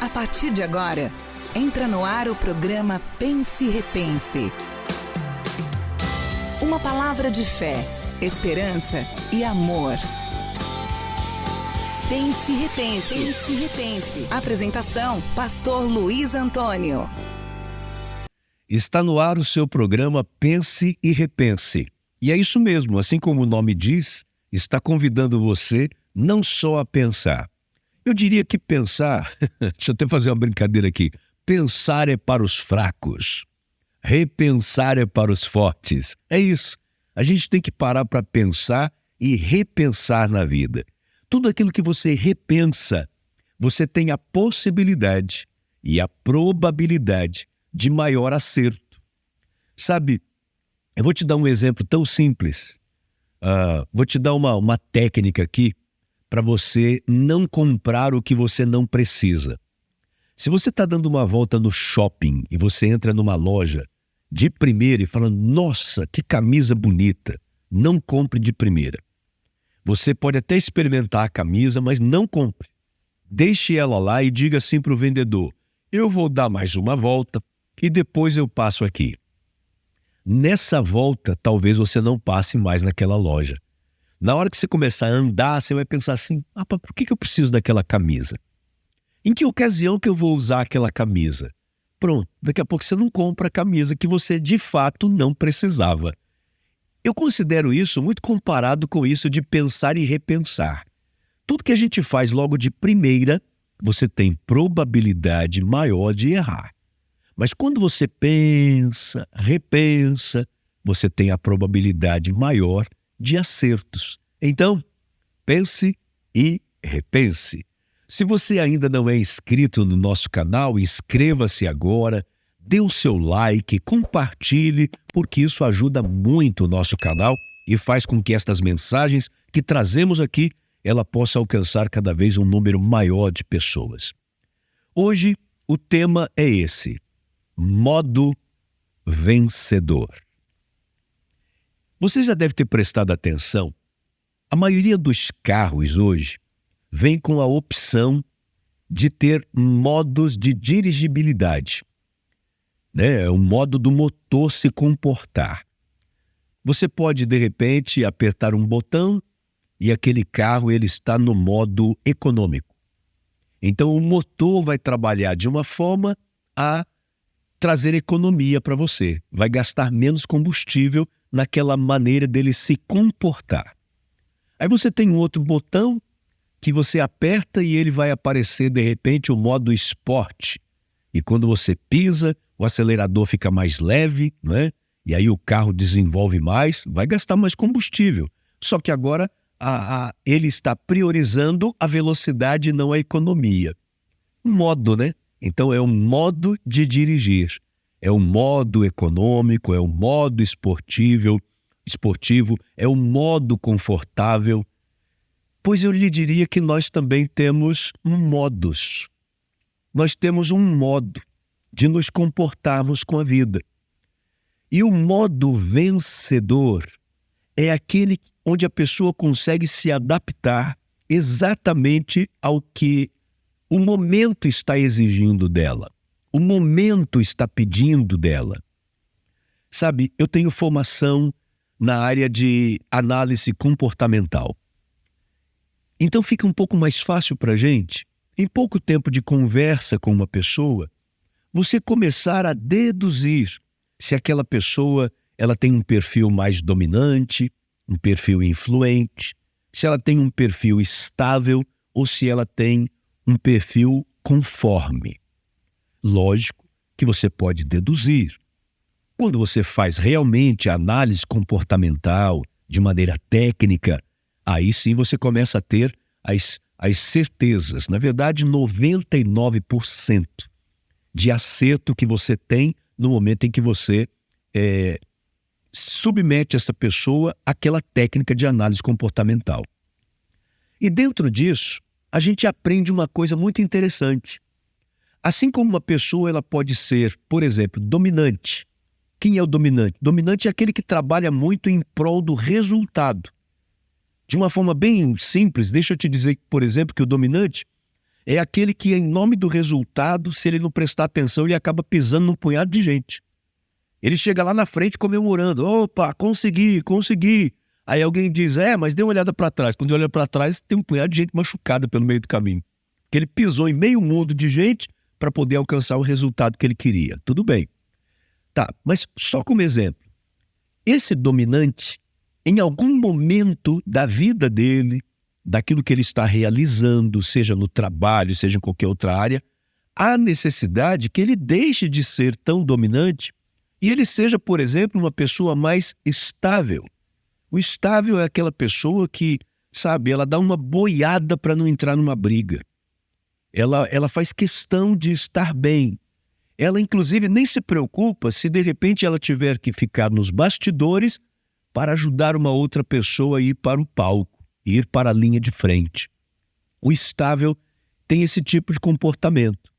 A partir de agora, entra no ar o programa Pense e Repense. Uma palavra de fé, esperança e amor. Pense e Repense. Pense e Repense. Apresentação, Pastor Luiz Antônio. Está no ar o seu programa Pense e Repense. E é isso mesmo, assim como o nome diz, está convidando você não só a pensar. Eu diria que pensar, deixa eu até fazer uma brincadeira aqui, pensar é para os fracos, repensar é para os fortes. É isso, a gente tem que parar para pensar e repensar na vida. Tudo aquilo que você repensa, você tem a possibilidade e a probabilidade de maior acerto. Sabe, eu vou te dar um exemplo tão simples. Vou te dar uma técnica aqui para você não comprar o que você não precisa. Se você está dando uma volta no shopping e você entra numa loja de primeira e fala, nossa, que camisa bonita, não compre de primeira. Você pode até experimentar a camisa, mas não compre. Deixe ela lá e diga assim para o vendedor, eu vou dar mais uma volta e depois eu passo aqui. Nessa volta, talvez você não passe mais naquela loja. Na hora que você começar a andar, você vai pensar assim, por que eu preciso daquela camisa? Em que ocasião que eu vou usar aquela camisa? Pronto, daqui a pouco você não compra a camisa que você de fato não precisava. Eu considero isso muito comparado com isso de pensar e repensar. Tudo que a gente faz logo de primeira, você tem probabilidade maior de errar. Mas quando você pensa, repensa, você tem a probabilidade maior de acertos. Então, pense e repense. Se você ainda não é inscrito no nosso canal, inscreva-se agora, dê o seu like, compartilhe, porque isso ajuda muito o nosso canal e faz com que estas mensagens que trazemos aqui, ela possa alcançar cada vez um número maior de pessoas. Hoje, o tema é esse. Modo vencedor. Você já deve ter prestado atenção. A maioria dos carros hoje vem com a opção de ter modos de dirigibilidade. É o modo do motor se comportar. Você pode, de repente, apertar um botão e aquele carro ele está no modo econômico. Então, o motor vai trabalhar de uma forma a trazer economia para você. Vai gastar menos combustível naquela maneira dele se comportar. Aí você tem um outro botão que você aperta e ele vai aparecer, de repente, o modo esporte. E quando você pisa, o acelerador fica mais leve, né? E aí o carro desenvolve mais, vai gastar mais combustível. Só que agora ele está priorizando a velocidade e não a economia. Modo, né? Então é um modo de dirigir, é um modo econômico, é um modo esportivo, é um modo confortável. Pois eu lhe diria que nós também temos modos. Nós temos um modo de nos comportarmos com a vida. E o modo vencedor é aquele onde a pessoa consegue se adaptar exatamente ao que o momento está exigindo dela. O momento está pedindo dela. Sabe, eu tenho formação na área de análise comportamental. Então fica um pouco mais fácil para a gente, em pouco tempo de conversa com uma pessoa, você começar a deduzir se aquela pessoa ela tem um perfil mais dominante, um perfil influente, se ela tem um perfil estável ou se ela tem um perfil conforme. Lógico que você pode deduzir. Quando você faz realmente a análise comportamental de maneira técnica, aí sim você começa a ter as certezas. Na verdade, 99% de acerto que você tem no momento em que você submete essa pessoa àquela técnica de análise comportamental. E dentro disso, a gente aprende uma coisa muito interessante. Assim como uma pessoa ela pode ser, por exemplo, dominante. Quem é o dominante? Dominante é aquele que trabalha muito em prol do resultado. De uma forma bem simples, deixa eu te dizer, por exemplo, que o dominante é aquele que, em nome do resultado, se ele não prestar atenção, ele acaba pisando num punhado de gente. Ele chega lá na frente comemorando. Opa, consegui. Aí alguém diz, mas dê uma olhada para trás. Quando olha para trás, tem um punhado de gente machucada pelo meio do caminho. Porque ele pisou em meio mundo de gente para poder alcançar o resultado que ele queria. Tudo bem. Tá, mas só como exemplo. Esse dominante, em algum momento da vida dele, daquilo que ele está realizando, seja no trabalho, seja em qualquer outra área, há necessidade que ele deixe de ser tão dominante e ele seja, por exemplo, uma pessoa mais estável. O estável é aquela pessoa que, sabe, ela dá uma boiada para não entrar numa briga. Ela faz questão de estar bem. Ela, inclusive, nem se preocupa se, de repente, ela tiver que ficar nos bastidores para ajudar uma outra pessoa a ir para o palco, ir para a linha de frente. O estável tem esse tipo de comportamento.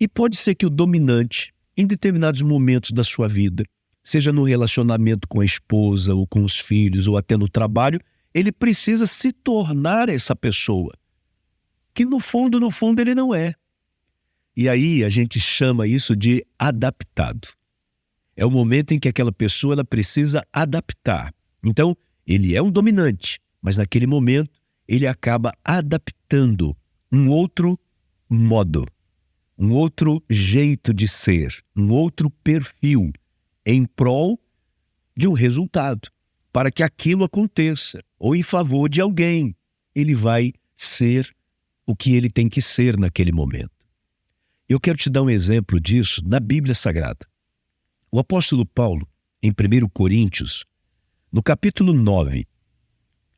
E pode ser que o dominante, em determinados momentos da sua vida, seja no relacionamento com a esposa ou com os filhos ou até no trabalho, ele precisa se tornar essa pessoa, que no fundo ele não é. E aí a gente chama isso de adaptado. É o momento em que aquela pessoa ela precisa adaptar. Então, ele é um dominante, mas naquele momento ele acaba adaptando um outro modo, um outro jeito de ser, um outro perfil em prol de um resultado, para que aquilo aconteça, ou em favor de alguém. Ele vai ser o que ele tem que ser naquele momento. Eu quero te dar um exemplo disso na Bíblia Sagrada. O apóstolo Paulo, em 1 Coríntios, no capítulo 9,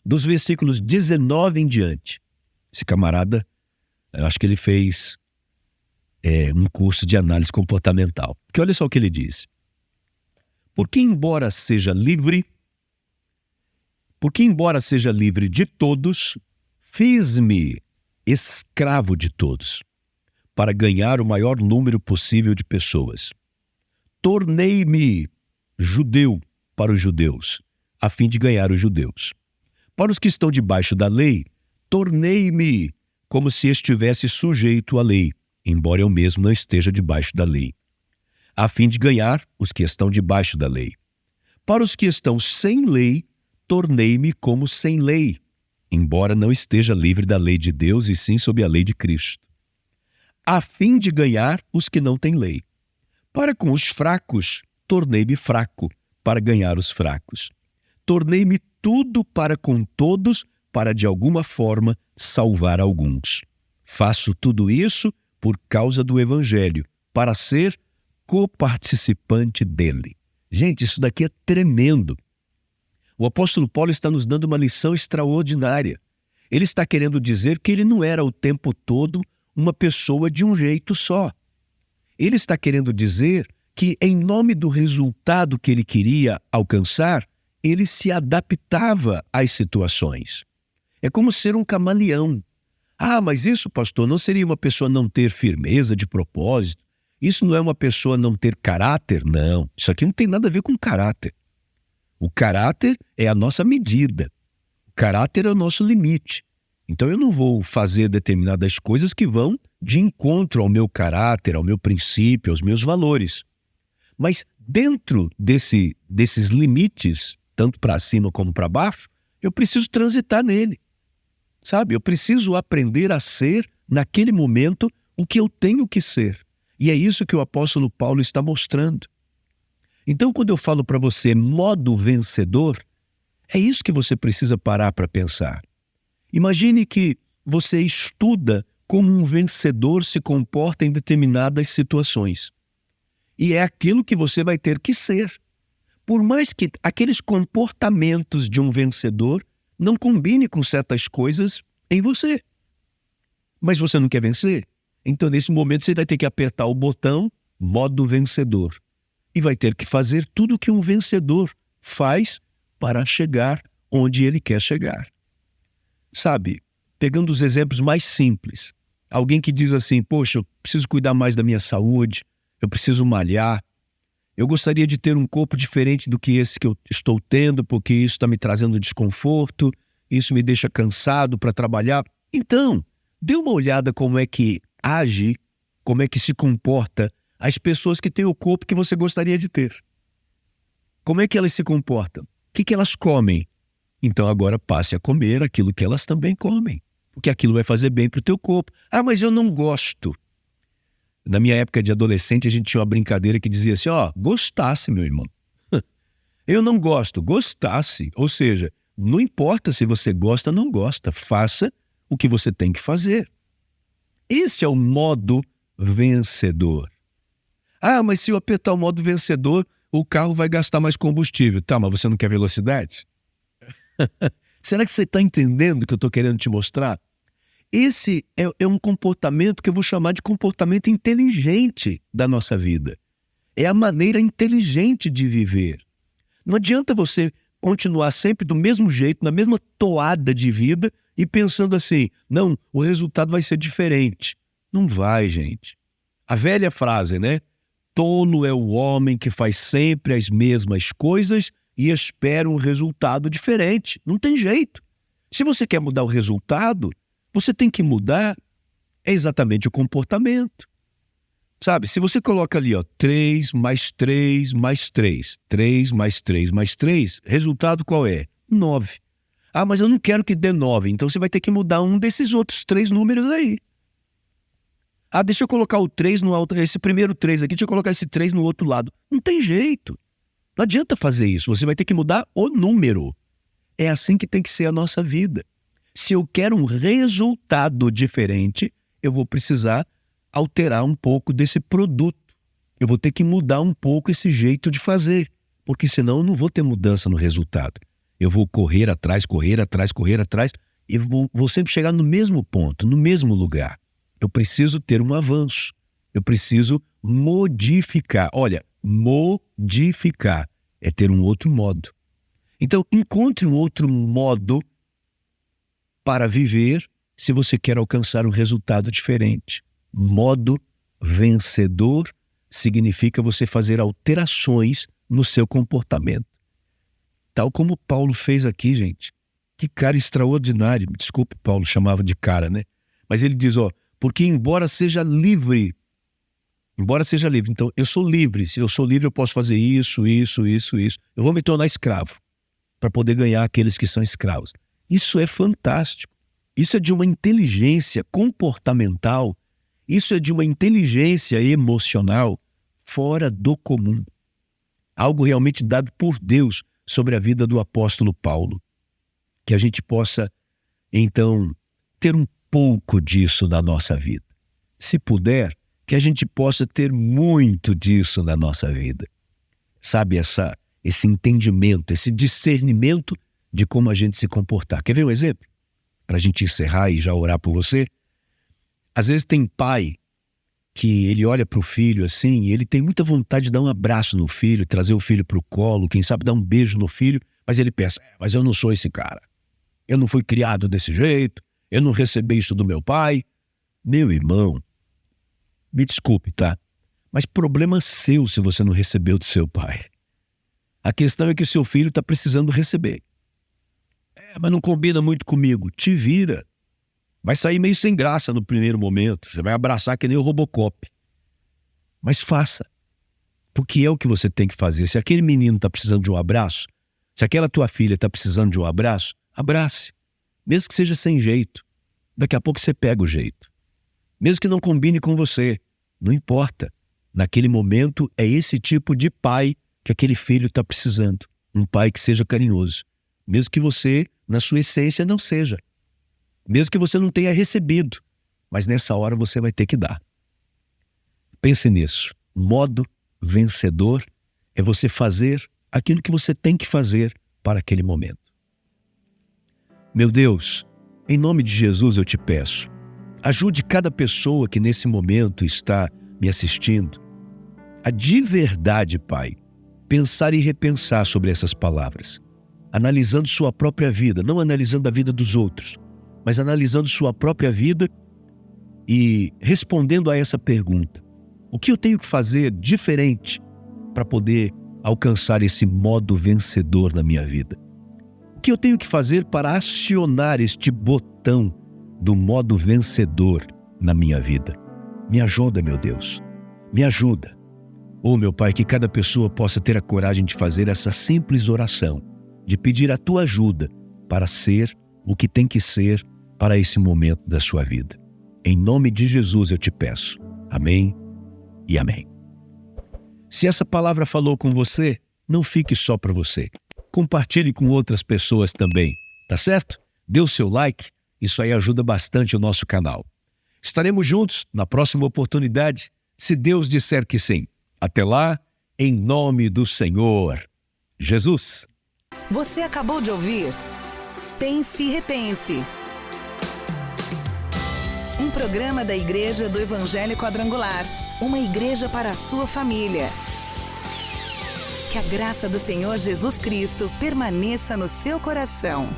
dos versículos 19 em diante, esse camarada, eu acho que ele fez um curso de análise comportamental. Porque olha só o que ele diz. Porque embora seja livre de todos, fiz-me escravo de todos, para ganhar o maior número possível de pessoas. Tornei-me judeu para os judeus, a fim de ganhar os judeus. Para os que estão debaixo da lei, tornei-me como se estivesse sujeito à lei, embora eu mesmo não esteja debaixo da lei, a fim de ganhar os que estão debaixo da lei. Para os que estão sem lei, tornei-me como sem lei, embora não esteja livre da lei de Deus e sim sob a lei de Cristo, a fim de ganhar os que não têm lei. Para com os fracos, tornei-me fraco, para ganhar os fracos. Tornei-me tudo para com todos, para de alguma forma salvar alguns. Faço tudo isso por causa do Evangelho, para ser coparticipante dele. Gente, isso daqui é tremendo. O apóstolo Paulo está nos dando uma lição extraordinária. Ele está querendo dizer que ele não era o tempo todo uma pessoa de um jeito só. Ele está querendo dizer que, em nome do resultado que ele queria alcançar, ele se adaptava às situações. É como ser um camaleão. Ah, mas isso, pastor, não seria uma pessoa não ter firmeza de propósito? Isso não é uma pessoa não ter caráter? Não, isso aqui não tem nada a ver com caráter. O caráter é a nossa medida. O caráter é o nosso limite. Então eu não vou fazer determinadas coisas que vão de encontro ao meu caráter, ao meu princípio, aos meus valores. Mas dentro desses limites, tanto para cima como para baixo, eu preciso transitar nele. Sabe? Eu preciso aprender a ser, naquele momento, o que eu tenho que ser. E é isso que o apóstolo Paulo está mostrando. Então, quando eu falo para você modo vencedor, é isso que você precisa parar para pensar. Imagine que você estuda como um vencedor se comporta em determinadas situações. E é aquilo que você vai ter que ser. Por mais que aqueles comportamentos de um vencedor não combinem com certas coisas em você. Mas você não quer vencer? Então, nesse momento, você vai ter que apertar o botão modo vencedor. E vai ter que fazer tudo o que um vencedor faz para chegar onde ele quer chegar. Sabe, pegando os exemplos mais simples, alguém que diz assim, poxa, eu preciso cuidar mais da minha saúde, eu preciso malhar, eu gostaria de ter um corpo diferente do que esse que eu estou tendo, porque isso está me trazendo desconforto, isso me deixa cansado para trabalhar. Então, Dê uma olhada como é que age, como é que se comporta as pessoas que têm o corpo que você gostaria de ter. Como é que elas se comportam? O que elas comem? Então agora passe a comer aquilo que elas também comem, porque aquilo vai fazer bem para o teu corpo. Ah, mas eu não gosto. Na minha época de adolescente, a gente tinha uma brincadeira que dizia assim, gostasse, meu irmão. Eu não gosto, gostasse. Ou seja, não importa se você gosta ou não gosta, faça o que você tem que fazer. Esse é o modo vencedor. Ah, mas se eu apertar o modo vencedor, o carro vai gastar mais combustível. Tá, mas você não quer velocidade? Será que você está entendendo o que eu estou querendo te mostrar? Esse é um comportamento que eu vou chamar de comportamento inteligente da nossa vida. É a maneira inteligente de viver. Não adianta você continuar sempre do mesmo jeito, na mesma toada de vida e pensando assim, não, o resultado vai ser diferente. Não vai, gente. A velha frase, né? Tolo é o homem que faz sempre as mesmas coisas e espera um resultado diferente. Não tem jeito. Se você quer mudar o resultado, você tem que mudar exatamente o comportamento. Sabe, se você coloca ali, 3 mais 3 mais 3, 3 mais 3 mais 3, resultado qual é? 9. Ah, mas eu não quero que dê 9, então você vai ter que mudar um desses outros 3 números aí. Ah, deixa eu colocar o 3 no outro, esse primeiro 3 aqui, deixa eu colocar esse 3 no outro lado. Não tem jeito. Não adianta fazer isso, você vai ter que mudar o número. É assim que tem que ser a nossa vida. Se eu quero um resultado diferente, eu vou precisar alterar um pouco desse produto. Eu vou ter que mudar um pouco esse jeito de fazer, porque senão eu não vou ter mudança no resultado. Eu vou correr atrás e vou sempre chegar no mesmo ponto, no mesmo lugar. Eu preciso ter um avanço. Eu preciso modificar. Olha, modificar é ter um outro modo. Então, encontre um outro modo para viver se você quer alcançar um resultado diferente. Modo vencedor significa você fazer alterações no seu comportamento. Tal como Paulo fez aqui, gente. Que cara extraordinário. Desculpe, Paulo chamava de cara, né? Mas ele diz, porque embora seja livre, então eu sou livre. Se eu sou livre, eu posso fazer isso. Eu vou me tornar escravo para poder ganhar aqueles que são escravos. Isso é fantástico. Isso é de uma inteligência comportamental. Isso é de uma inteligência emocional fora do comum. Algo realmente dado por Deus sobre a vida do apóstolo Paulo. Que a gente possa, então, ter um pouco disso na nossa vida. Se puder, que a gente possa ter muito disso na nossa vida. Sabe, esse entendimento, esse discernimento de como a gente se comportar. Quer ver um exemplo? Para a gente encerrar e já orar por você. Às vezes tem pai que ele olha para o filho assim e ele tem muita vontade de dar um abraço no filho, trazer o filho para o colo, quem sabe dar um beijo no filho, mas ele pensa, mas eu não sou esse cara. Eu não fui criado desse jeito, eu não recebi isso do meu pai. Meu irmão, me desculpe, tá? Mas problema seu se você não recebeu do seu pai. A questão é que o seu filho está precisando receber. Mas não combina muito comigo. Te vira. Vai sair meio sem graça no primeiro momento. Você vai abraçar que nem o Robocop. Mas faça. Porque é o que você tem que fazer. Se aquele menino está precisando de um abraço, se aquela tua filha está precisando de um abraço, abrace. Mesmo que seja sem jeito. Daqui a pouco você pega o jeito. Mesmo que não combine com você. Não importa. Naquele momento é esse tipo de pai que aquele filho está precisando. Um pai que seja carinhoso. Mesmo que você, na sua essência, não seja. Mesmo que você não tenha recebido. Mas nessa hora você vai ter que dar. Pense nisso. Modo vencedor é você fazer aquilo que você tem que fazer para aquele momento. Meu Deus, em nome de Jesus eu te peço, ajude cada pessoa que nesse momento está me assistindo a de verdade, Pai, pensar e repensar sobre essas palavras, analisando sua própria vida, não analisando a vida dos outros, mas analisando sua própria vida e respondendo a essa pergunta. O que eu tenho que fazer diferente para poder alcançar esse modo vencedor na minha vida? O que eu tenho que fazer para acionar este botão do modo vencedor na minha vida. Me ajuda, meu Deus. Me ajuda. Oh, meu Pai, que cada pessoa possa ter a coragem de fazer essa simples oração, de pedir a tua ajuda para ser o que tem que ser para esse momento da sua vida. Em nome de Jesus eu te peço. Amém e amém. Se essa palavra falou com você, não fique só para você. Compartilhe com outras pessoas também, tá certo? Dê o seu like, isso aí ajuda bastante o nosso canal. Estaremos juntos na próxima oportunidade, se Deus disser que sim. Até lá, em nome do Senhor Jesus. Você acabou de ouvir Pense e Repense. Um programa da Igreja do Evangelho Quadrangular. Uma igreja para a sua família. Que a graça do Senhor Jesus Cristo permaneça no seu coração.